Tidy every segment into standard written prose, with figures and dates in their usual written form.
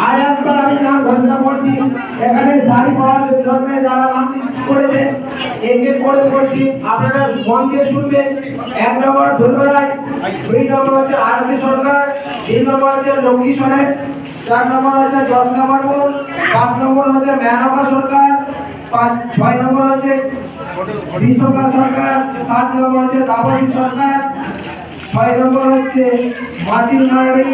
আর একবার আমি নাম ঘোষণা করছি, এখানে শাড়ি পরার জন্য যারা নাম করেছে একে করে করছি, আপনারা মন দিয়ে শুনবেন। 1 নম্বর ধুলো রায়, 2 নম্বর হচ্ছে আরতি সরকার, 3 নম্বর হচ্ছে লক্ষ্মী সোরেন, 4 নম্বর হচ্ছে জ্যোৎস্না মুর্মু, 5 নম্বর হচ্ছে মেনকা সরকার, 6 নম্বর হচ্ছে বিশ্বকা সরকার, 7 নম্বর হচ্ছে দাবাসী সরকার, 6 নম্বর হচ্ছে মাতিন নাড়ি,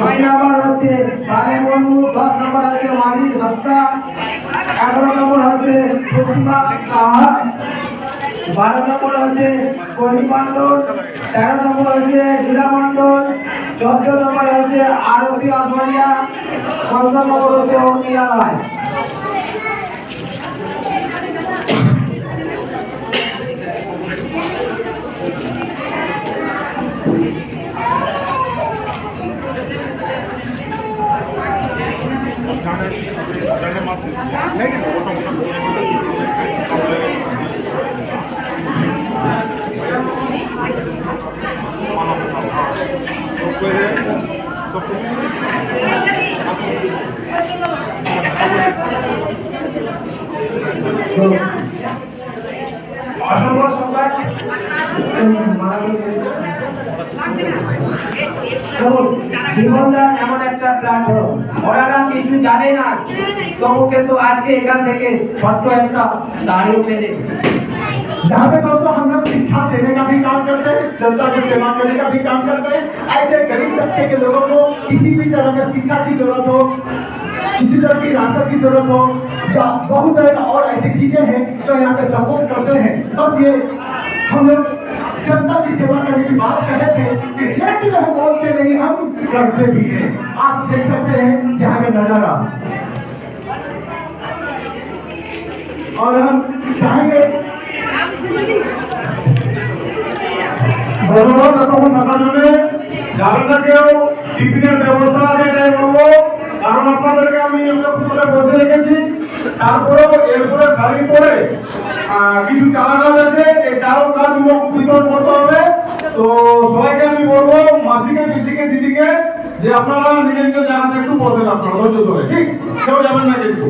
9 নম্বর হচ্ছে রানে মুর্মু, 10 নম্বর হচ্ছে মানি সত্তা, 11 নম্বর হচ্ছে প্রতিমা সাহা, 12 নম্বর হচ্ছে কলি মণ্ডল, 13 নম্বর হচ্ছে লীলা মণ্ডল, 14 নম্বর হচ্ছে আরতি আসমানিয়া, 15 নম্বর হচ্ছে অনিয়া রায়। অসংখ্য সংবাদ জীবনটা এমন একটা প্ল্যাটফর্ম, ওরা কিছু জানে না, তবু কিন্তু আজকে এখান থেকে ছোট্ট একটা শাড়ি পেলে। यहाँ पे दोस्तों हम लोग शिक्षा देने का भी काम करते हैं, जनता की सेवा करने का भी काम करते हैं। ऐसे गरीब तबके के लोगों को किसी भी तरह की शिक्षा की जरूरत हो, किसी तरह की राशन की जरूरत हो, या बहुत तरह और ऐसी चीजें हैं जो यहाँ पे सपोर्ट करते हैं। बस ये हम लोग जनता की सेवा करने की बात कर रहे थे कि लेकिन हम बोलते नहीं, हम करते भी हैं। आप देख सकते हैं यहाँ का नजारा, और हम चाहेंगे ধন্যবাদ এতক্ষণ থাকার জন্য। যাদেরকেও টিফিনের ব্যবস্থা আছে এটাই বলবো, কারণ আপনাদেরকে আমি করে বসে রেখেছি। তারপরেও এরপরে শাড়ি পরে কিছু চারা গাছ আছে, এই চারা গাছগুলো বিতরণ করতে হবে। তো সবাইকে আমি বলবো, মাসিকে পিসিকে দিদিকে, যে আপনারা নিজের নিজের জায়গাতে একটু বসবেন, আপনারা ধৈর্য ধরে, ঠিক? কেউ যাবেন না কিন্তু।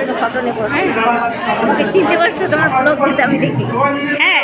একটা ফটো নেব। হ্যাঁ, চিনতে পারছো? তোমার ব্লগ দিতে আমি দেখি। হ্যাঁ।